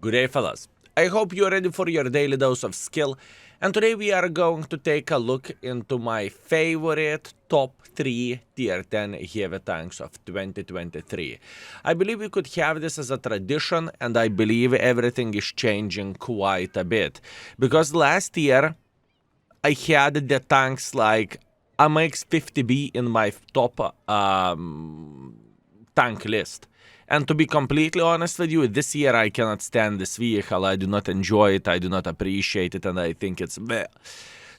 Good day, fellas. I hope you're ready for your daily dose of skill, and today we are going to take a look into my favorite top 3 tier 10 heavy tanks of 2023. I believe we could have this as a tradition, and I believe everything is changing quite a bit, because last year I had the tanks like MX-50B in my top tank list. And to be completely honest with you, this year I cannot stand this vehicle. I do not enjoy it, I do not appreciate it, and I think it's meh.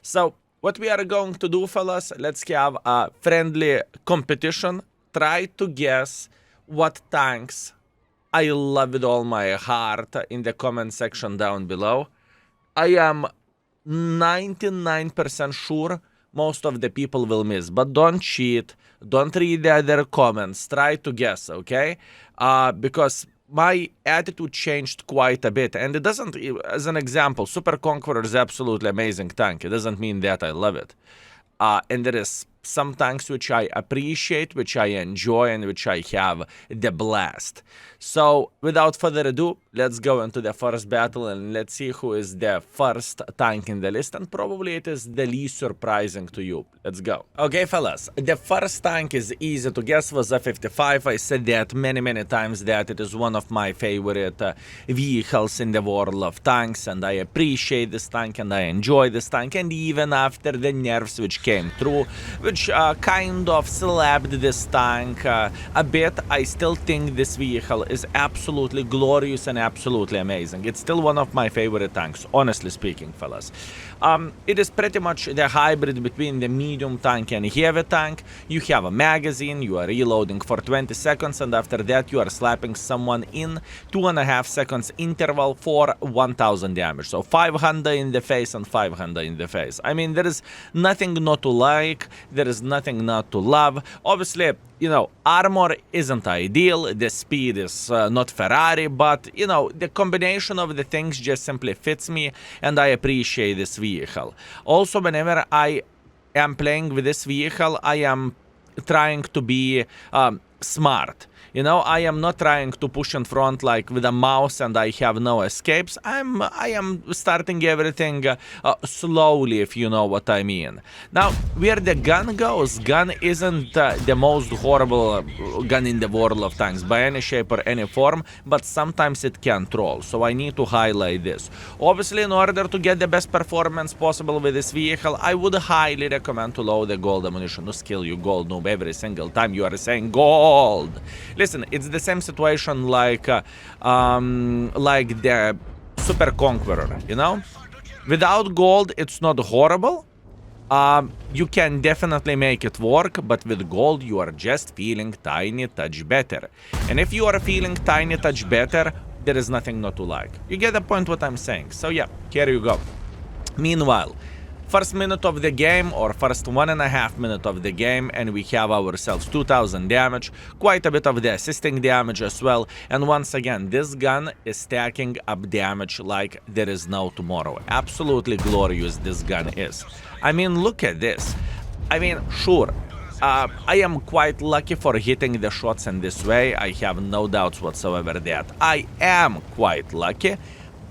So, what we are going to do, fellas, let's have a friendly competition. Try to guess what tanks I love with all my heart in the comment section down below. I am 99% sure most of the people will miss, but don't cheat, don't read the other comments, try to guess, okay? Because my attitude changed quite a bit, and it doesn't, as an example, Super Conqueror is absolutely amazing tank. It doesn't mean that I love it. And there is some tanks which I appreciate, which I enjoy, and which I have the blast. So, without further ado, let's go into the first battle and let's see who is the first tank in the list, and probably it is the least surprising to you. Let's go. Okay, fellas, the first tank is easy to guess, was a 55. I said that many times that it is one of my favorite vehicles in the world of tanks, and I appreciate this tank and I enjoy this tank, and even after the nerfs which came through, which kind of slapped this tank a bit, I still think this vehicle is absolutely glorious and absolutely amazing. It's still one of my favorite tanks, honestly speaking, fellas. It is pretty much the hybrid between the medium tank and heavy tank. You have a magazine, you are reloading for 20 seconds, and after that you are slapping someone in 2.5 seconds interval for 1000 damage. So 500 in the face and 500 in the face. I mean, there is nothing not to like, there is nothing not to love. Obviously, you know, armor isn't ideal, the speed is not Ferrari, but, you know, the combination of the things just simply fits me, and I appreciate this vehicle. Also, whenever I am playing with this vehicle, I am trying to be smart. You know, I am not trying to push in front like with a mouse and I have no escapes. I am starting everything slowly, if you know what I mean. Now, where the gun goes, gun isn't the most horrible gun in the world of tanks by any shape or any form, but sometimes it can troll, so I need to highlight this. Obviously, in order to get the best performance possible with this vehicle, I would highly recommend to load the gold ammunition to skill you gold noob every single time you are saying gold. Listen, it's the same situation like the Super Conqueror, you know? Without gold, it's not horrible. You can definitely make it work, but with gold, you are just feeling tiny touch better. And if you are feeling tiny touch better, there is nothing not to like. You get the point what I'm saying. So yeah, here you go. Meanwhile, first minute of the game, or first 1.5 minutes of the game, and we have ourselves 2000 damage, quite a bit of the assisting damage as well, and once again, this gun is stacking up damage like there is no tomorrow. Absolutely glorious this gun is. I mean, look at this. I mean, sure, I am quite lucky for hitting the shots in this way, I have no doubts whatsoever that I am quite lucky,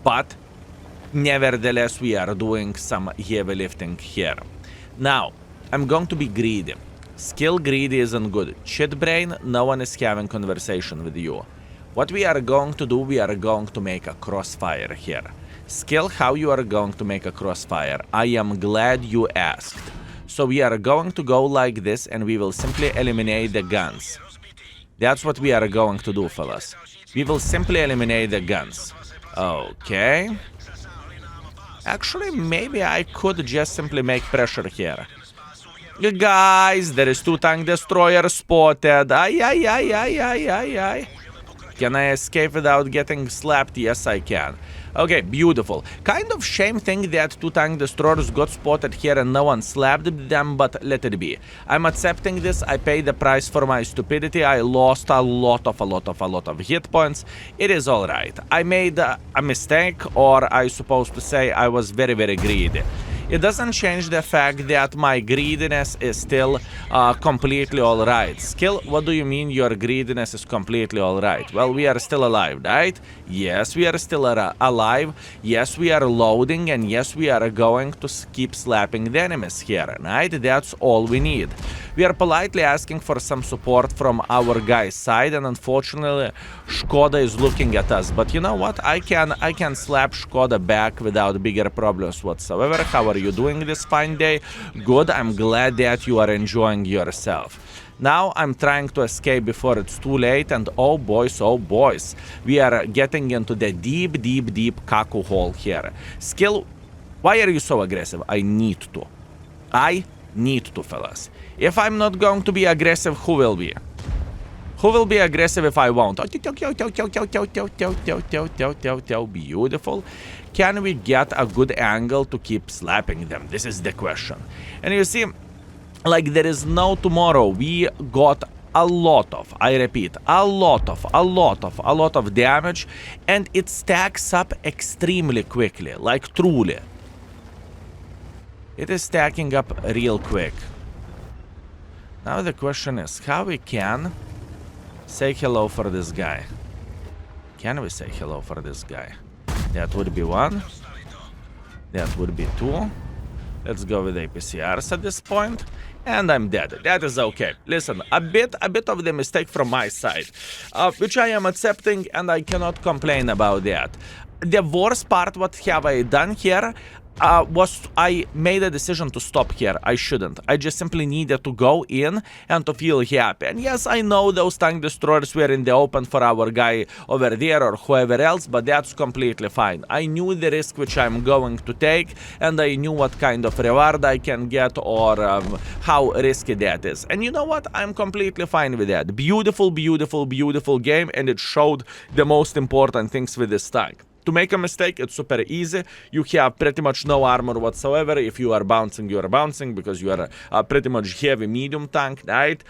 but nevertheless, we are doing some heavy lifting here. Now, I'm going to be greedy. Skill greedy isn't good. Shit brain, no one is having conversation with you. What we are going to do, we are going to make a crossfire here. Skill, how you are going to make a crossfire? I am glad you asked. So we are going to go like this, and we will simply eliminate the guns. That's what we are going to do, fellas. We will simply eliminate the guns. Okay. Actually, maybe I could just simply make pressure here. You guys, there is 2 tank destroyers spotted. Ay. Can I escape without getting slapped? Yes, I can. Okay, beautiful. Kind of shame thing that 2 tank destroyers got spotted here and no one slapped them, but let it be. I'm accepting this. I paid the price for my stupidity. I lost a lot of hit points. It is alright. I made a mistake, or I supposed to say I was very greedy. it doesn't change the fact that my greediness is still completely alright. Skill, what do you mean your greediness is completely alright? Well, we are still alive, right? Yes, we are still alive. Yes, we are loading, and yes, we are going to keep slapping the enemies here, right? That's all we need. We are politely asking for some support from our guy's side, and unfortunately, Škoda is looking at us. But you know what? I can slap Škoda back without bigger problems whatsoever. How are you doing this fine day? Good. I'm glad that you are enjoying yourself. Now I'm trying to escape before it's too late, and oh boys, we are getting into the deep kaku hole here. Skill, why are you so aggressive? I need to, fellas. If I'm not going to be aggressive, who will be? Who will be aggressive if I won't? Beautiful. Can we get a good angle to keep slapping them? This is the question. And you see, like there is no tomorrow. We got a lot of, I repeat, a lot of damage, and it stacks up extremely quickly, like truly. It is stacking up real quick. Now the question is how we can say hello for this guy. Can we say hello for this guy? That would be one. That would be two. Let's go with APCRs at this point. And I'm dead. That is okay. Listen, a bit of the mistake from my side, which I am accepting, and I cannot complain about that. The worst part, what have I done here, was I made a decision to stop here. I shouldn't. I just simply needed to go in and to feel happy. And yes, I know those tank destroyers were in the open for our guy over there or whoever else, but that's completely fine. I knew the risk which I'm going to take, and I knew what kind of reward I can get or how risky that is. And you know what? I'm completely fine with that. Beautiful game, and it showed the most important things with this tank. To make a mistake, it's super easy. You have pretty much no armor whatsoever. If you are bouncing, you are bouncing because you are a pretty much heavy medium tank, right?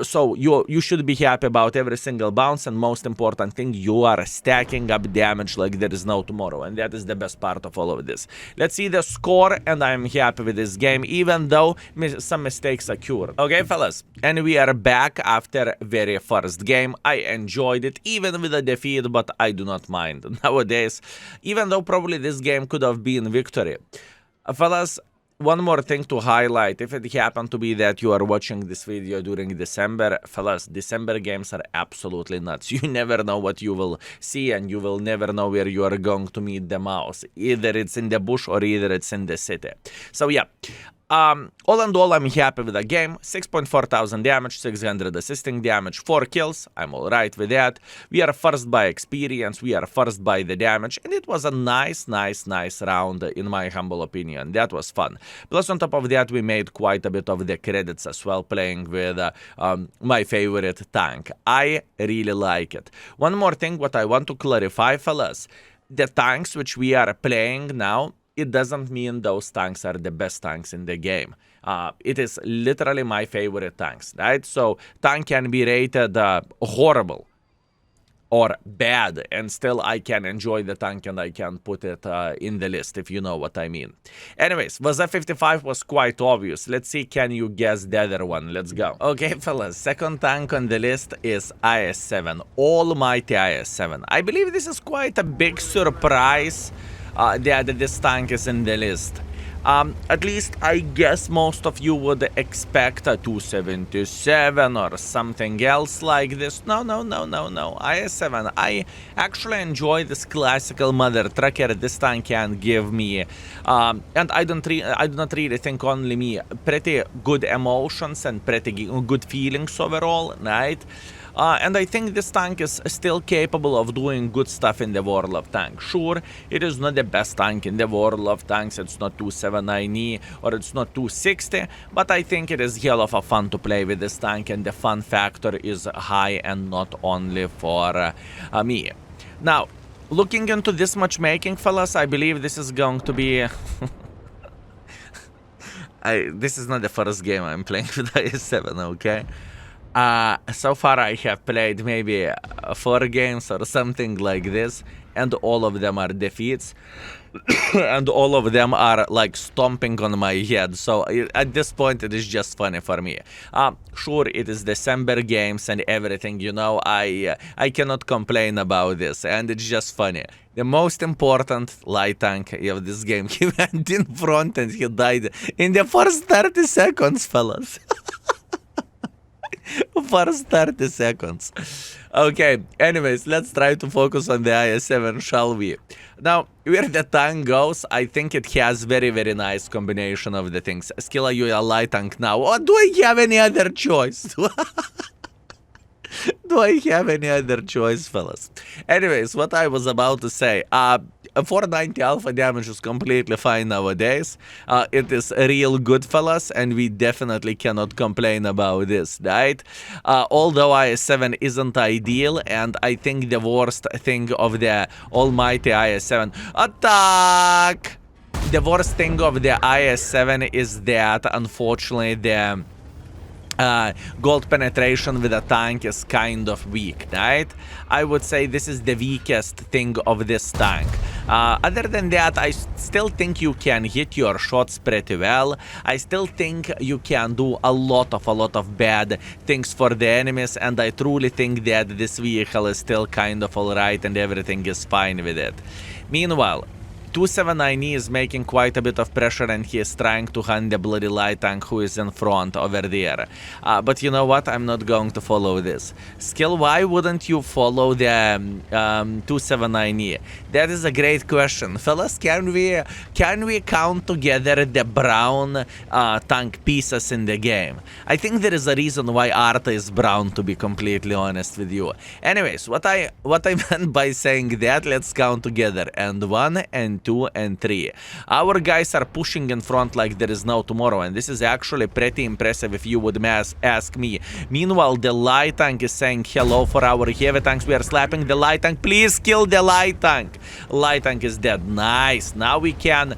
So you should be happy about every single bounce, and most important thing, you are stacking up damage like there is no tomorrow, and that is the best part of all of this. Let's see the score, and I'm happy with this game, even though some mistakes occurred. Okay, fellas, and we are back after very first game. I enjoyed it, even with a defeat, but I do not mind. Nowadays, even though probably this game could have been victory. Fellas, one more thing to highlight, if it happened to be that you are watching this video during December, fellas, December games are absolutely nuts. You never know what you will see, and you will never know where you are going to meet the mouse. Either it's in the bush or either it's in the city. So yeah. All in all, I'm happy with the game. 6.4 thousand damage, 600 assisting damage, 4 kills. I'm alright with that. We are first by experience, we are first by the damage, and it was a nice round, in my humble opinion. That was fun. Plus, on top of that, we made quite a bit of the credits as well, playing with my favorite tank. I really like it. One more thing, what I want to clarify, fellas. The tanks which we are playing now, it doesn't mean those tanks are the best tanks in the game. It is literally my favorite tanks, right? So tank can be rated horrible or bad, and still I can enjoy the tank and I can put it in the list, if you know what I mean. Anyways, VZ55 was quite obvious. Let's see, can you guess the other one? Let's go. Okay, fellas, second tank on the list is IS-7, almighty IS-7. I believe this is quite a big surprise that this tank is in the list. At least I guess most of you would expect a 277 or something else like this. No. IS-7. I actually enjoy this classical mother trucker this tank can give me. And I do not really think only me. Pretty good emotions and pretty good feelings overall, right? And I think this tank is still capable of doing good stuff in the World of Tanks. Sure, it is not the best tank in the World of Tanks, it's not 279E or it's not 260, but I think it is hell of a fun to play with this tank, and the fun factor is high and not only for me. Now, looking into this matchmaking, fellas, I believe this is going to be... This is not the first game I'm playing with IS-7, okay? So far I have played maybe 4 games or something like this, and all of them are defeats. And all of them are like stomping on my head. So at this point, it is just funny for me. Sure, it is December games and everything, you know, I cannot complain about this, and it's just funny. The most important light tank of this game, he went in front and he died in the first 30 seconds, fellas. First 30 seconds. Okay, anyways, let's try to focus on the IS-7, shall we? Now, where the tank goes, I think it has very, very nice combination of the things. Skill, are you a light tank now? Or do I have any other choice? Do I have any other choice, fellas? Anyways, what I was about to say, 490 alpha damage is completely fine nowadays. It is real good, fellas, and we definitely cannot complain about this, right? Although IS-7 isn't ideal, and I think the worst thing of the almighty IS-7... Attack! The worst thing of the IS-7 is that, unfortunately, the... gold penetration with a tank is kind of weak, right? I would say this is the weakest thing of this tank. Other than that, I still think you can hit your shots pretty well. I still think you can do a lot of bad things for the enemies, and I truly think that this vehicle is still kind of alright and everything is fine with it. Meanwhile, 279E is making quite a bit of pressure, and he is trying to hunt the bloody light tank who is in front over there. But you know what? I'm not going to follow this. Skill, why wouldn't you follow the 279E? That is a great question. Fellas, can we count together the brown tank pieces in the game? I think there is a reason why Arta is brown, to be completely honest with you. Anyways, what I meant by saying that, let's count together. And 1 and 2 and 3. Our guys are pushing in front like there is no tomorrow, and this is actually pretty impressive if you would ask me. Meanwhile, the light tank is saying hello for our heavy tanks. We are slapping the light tank. Please kill the light tank. Light tank is dead. Nice. Now we can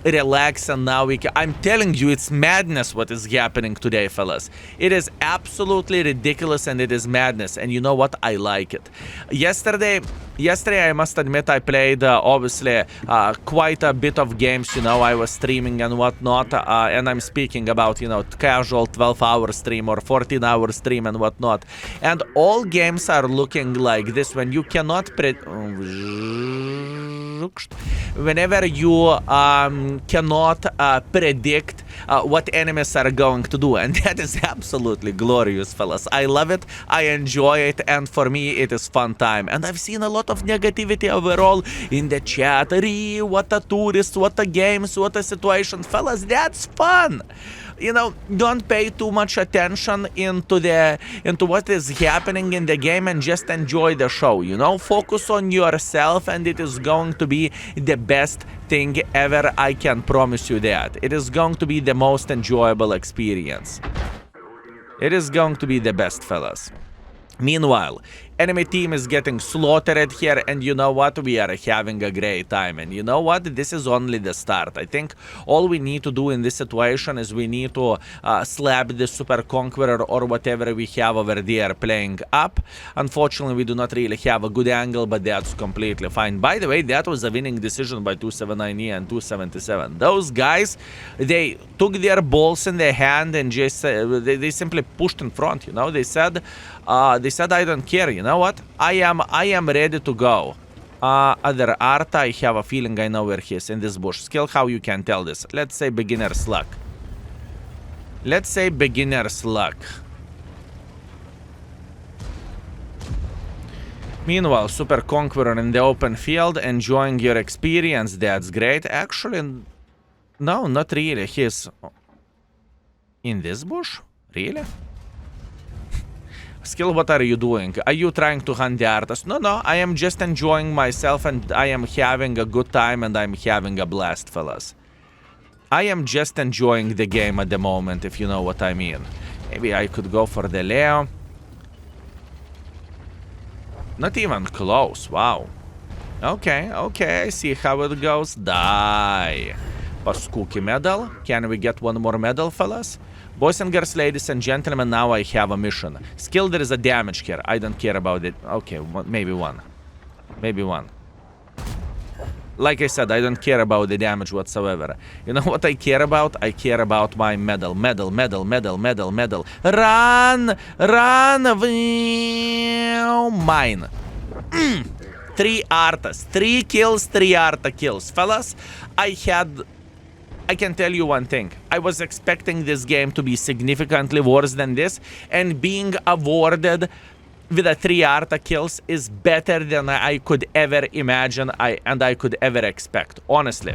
relax, and now we can... I'm telling you, it's madness what is happening today, fellas. It is absolutely ridiculous, and it is madness. And you know what? I like it. Yesterday, I must admit, I played obviously quite a bit of games. You know, I was streaming and whatnot, and I'm speaking about, you know, casual 12-hour stream or 14-hour stream and whatnot. And all games are looking like this when you cannot whenever you cannot predict what enemies are going to do, and that is absolutely glorious, fellas. I love it, I enjoy it, and for me it is fun time. And I've seen a lot of negativity overall in the chat. What a tourist, what a games, what a situation. Fellas, that's fun. You know, don't pay too much attention into what is happening in the game, and just enjoy the show, you know? Focus on yourself, and it is going to be the best thing ever. I can promise you that. It is going to be the most enjoyable experience. It is going to be the best, fellas. Meanwhile, enemy team is getting slaughtered here, and you know what? We are having a great time. And you know what? This is only the start. I think all we need to do in this situation is we need to slap the Super Conqueror or whatever we have over there playing up. Unfortunately, we do not really have a good angle, but that's completely fine. By the way, that was a winning decision by 279E and 277. Those guys, they took their balls in their hand and just they simply pushed in front, you know? They said I don't care, you know what? I am ready to go. Other Arta, I have a feeling I know where he is, in this bush. Skill, how you can tell this? Let's say beginner's luck. Let's say beginner's luck. Meanwhile, Super Conqueror in the open field, enjoying your experience. That's great. Actually, no, not really. He's in this bush? Really? Skill, what are you doing? Are you trying to hunt the artist? No, I am just enjoying myself, and I am having a good time, and I'm having a blast, fellas. I am just enjoying the game at the moment, if you know what I mean. Maybe I could go for the Leo. Not even close, wow. Okay, I see how it goes. Die. Paskuki medal. Can we get one more medal, fellas? Boys and girls, ladies and gentlemen, now I have a mission. Skill, there is a damage here. I don't care about it. Okay, maybe one. Maybe one. Like I said, I don't care about the damage whatsoever. You know what I care about? I care about my medal. Medal. Run! Mine. 3 Artas. 3 kills, 3 Arta kills. Fellas, I can tell you one thing. I was expecting this game to be significantly worse than this, and being awarded with a 3 Arta kills is better than I could ever imagine and I could ever expect. Honestly,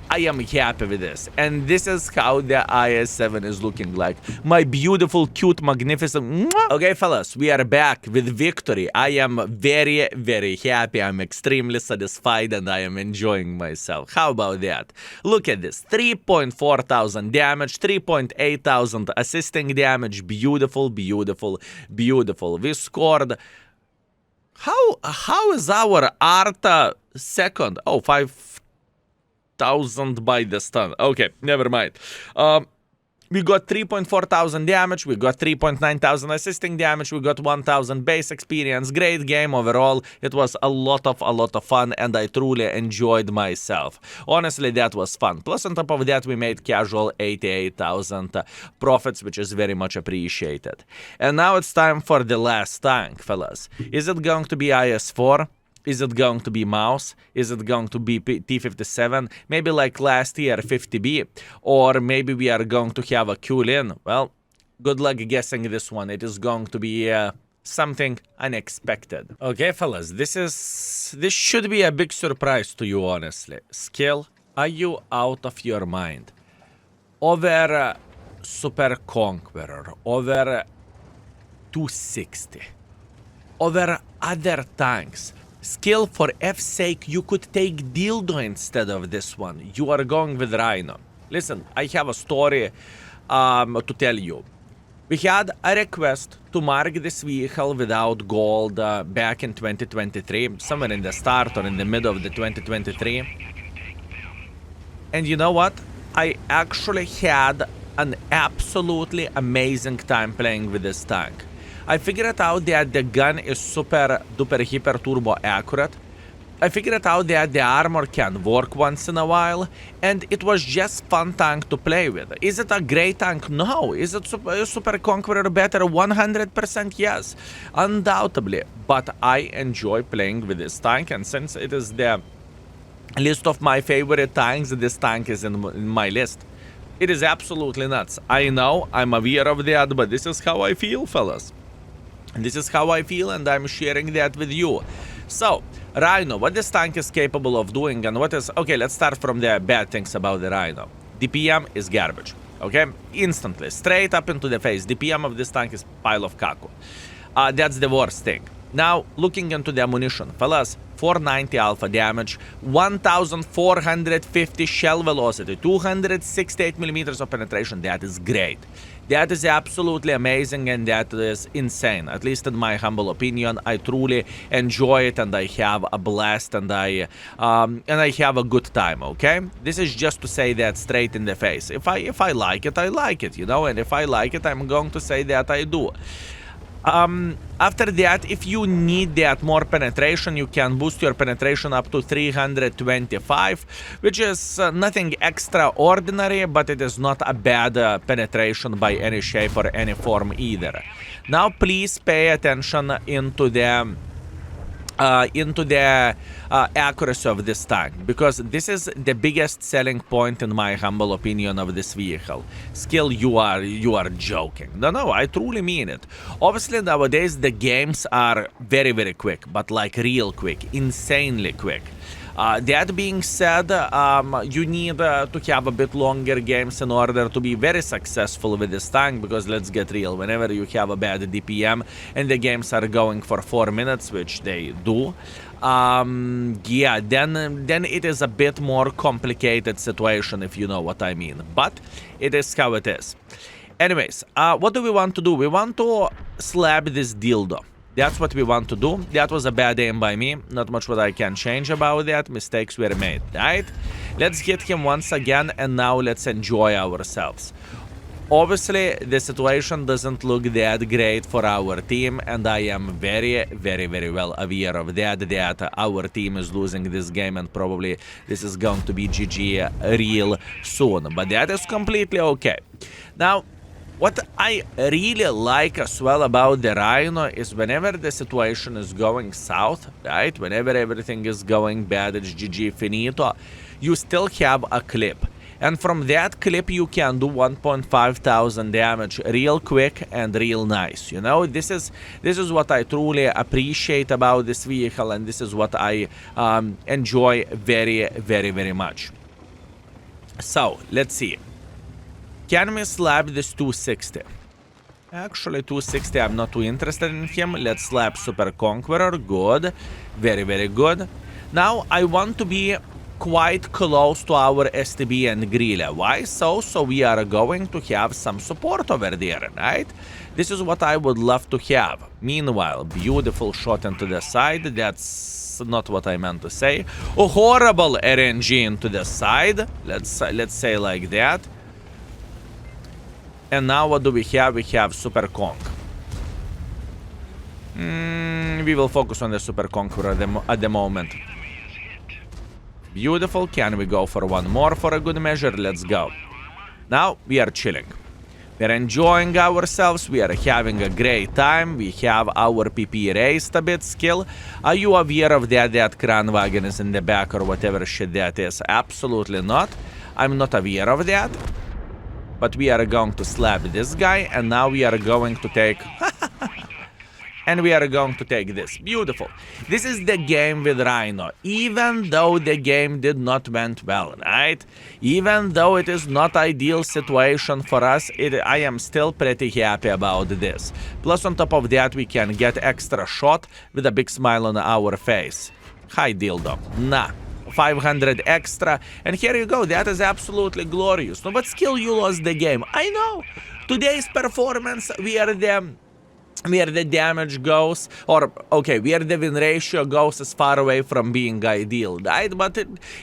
I am happy with this. And this is how the IS-7 is looking like. My beautiful, cute, magnificent... Okay, fellas, we are back with victory. I am very, very happy. I'm extremely satisfied and I am enjoying myself. How about that? Look at this. 3,400 damage, 3,800 assisting damage. Beautiful, beautiful, beautiful. We scored... How is our Arta second? Oh, 5,000 by the stun. Okay, never mind. We got 3,400 damage, we got 3,900 assisting damage, we got 1,000 base experience. Great game overall. It was a lot of fun and I truly enjoyed myself. Honestly, that was fun. Plus on top of that, we made casual 88,000 profits, which is very much appreciated. And now it's time for the last tank, fellas. Is it going to be IS-4? Is it going to be Mouse? Is it going to be T-57? Maybe like last year, 50B? Or maybe we are going to have a Q-Lin? Well, good luck guessing this one. It is going to be something unexpected. Okay, fellas, this should be a big surprise to you, honestly. Skill, are you out of your mind? Over Super Conqueror, over 260, over other tanks. Skill, for F's sake, you could take Dildo instead of this one. You are going with Rhino. Listen, I have a story to tell you. We had a request to mark this vehicle without gold back in 2023, somewhere in the start or in the middle of the 2023. And you know what? I actually had an absolutely amazing time playing with this tank. I figured out that the gun is super duper hyper turbo accurate. I figured out that the armor can work once in a while, and it was just fun tank to play with. Is it a great tank? No. Is it Super Conqueror better? 100% yes, undoubtedly. But I enjoy playing with this tank, and since it is the list of my favorite tanks, this tank is in my list. It is absolutely nuts. I know, I'm aware of that, but this is how I feel, fellas. This is how I feel, and I'm sharing that with you. So, Rhino, what this tank is capable of doing, and what is... Okay, let's start from the bad things about the Rhino. DPM is garbage, okay? Instantly, straight up into the face. DPM of this tank is pile of caco. That's the worst thing. Now, looking into the ammunition, fellas, 490 alpha damage, 1,450 shell velocity, 268 millimeters of penetration. That is great. That is absolutely amazing, and that is insane. At least in my humble opinion, I truly enjoy it, and I have a blast, and I have a good time. Okay, this is just to say that straight in the face. If I like it, I like it, you know, and if I like it, I'm going to say that I do. After that, if you need that more penetration, you can boost your penetration up to 325, which is nothing extraordinary, but it is not a bad penetration by any shape or any form either. Now, please pay attention into the accuracy of this tank, because this is the biggest selling point in my humble opinion of this vehicle. Skill, you are joking. No, I truly mean it. Obviously nowadays the games are very, very quick, but like real quick, insanely quick. That being said, you need to have a bit longer games in order to be very successful with this tank, because let's get real, whenever you have a bad DPM and the games are going for 4 minutes, which they do, yeah, then it is a bit more complicated situation, if you know what I mean. But it is how it is. Anyways, what do we want to do? We want to slap this dildo. That's what we want to do. That was a bad aim by me. Not much what I can change about that. Mistakes were made, right? Let's hit him once again, and now let's enjoy ourselves. Obviously, the situation doesn't look that great for our team, and I am very, very, very well aware of that our team is losing this game, and probably this is going to be GG real soon. But that is completely okay. Now, what I really like as well about the Rhino is whenever the situation is going south, right? Whenever everything is going bad, it's GG finito, you still have a clip. And from that clip, you can do 1,500 damage real quick and real nice. You know, this is what I truly appreciate about this vehicle, and this is what I enjoy very, very, very much. So, let's see. Can we slap this 260? Actually, 260, I'm not too interested in him. Let's slap Super Conqueror. Good. Very, very good. Now, I want to be quite close to our STB and Grille. Why so? So we are going to have some support over there, right? This is what I would love to have. Meanwhile, beautiful shot into the side. That's not what I meant to say. A horrible RNG into the side. Let's say like that. And now what do we have? We have Super Conk. We will focus on the Super Conqueror at the moment. Beautiful. Can we go for one more for a good measure? Let's go. Now we are chilling. We are enjoying ourselves. We are having a great time. We have our PP raised a bit skill. Are you aware of that Kranwagen is in the back or whatever shit that is? Absolutely not. I'm not aware of that. But we are going to slap this guy, and now we are going to take... And we are going to take this. Beautiful. This is the game with Rhino. Even though the game did not went well, right? Even though it is not ideal situation for us, I am still pretty happy about this. Plus on top of that, we can get extra shot with a big smile on our face. Hi, dildo. Nah. 500 extra. And here you go. That is absolutely glorious. No, but still you lost the game. I know. Today's performance, where the damage goes, or okay, where the win ratio goes is far away from being ideal, right? But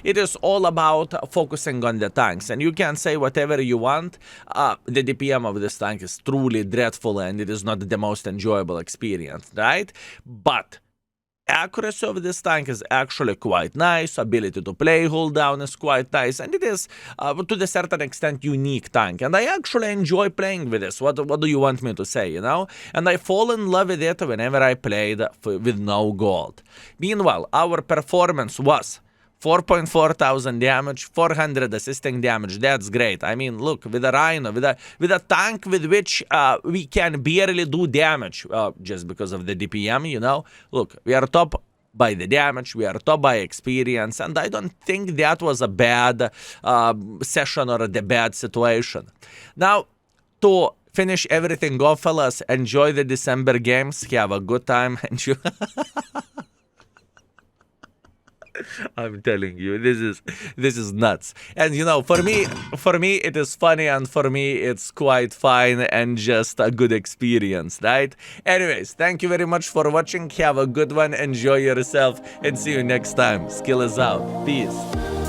it is all about focusing on the tanks, and you can say whatever you want. The DPM of this tank is truly dreadful, and it is not the most enjoyable experience, right? But accuracy of this tank is actually quite nice. Ability to play hold down is quite nice, and it is to a certain extent unique tank, and I actually enjoy playing with this. What do you want me to say, you know? And I fall in love with it whenever I played with no gold. Meanwhile, our performance was 4,400 damage, 400 assisting damage. That's great. I mean, look, with a Rhino, with a tank with which we can barely do damage just because of the DPM, you know. Look, we are top by the damage, we are top by experience, and I don't think that was a bad session or a bad situation. Now, to finish everything off, fellas, enjoy the December games, have a good time, enjoy. I'm telling you, this is nuts. And you know, for me it is funny, and for me it's quite fine and just a good experience, right? Anyways, thank you very much for watching. Have a good one, enjoy yourself, and see you next time. Skill is out. Peace.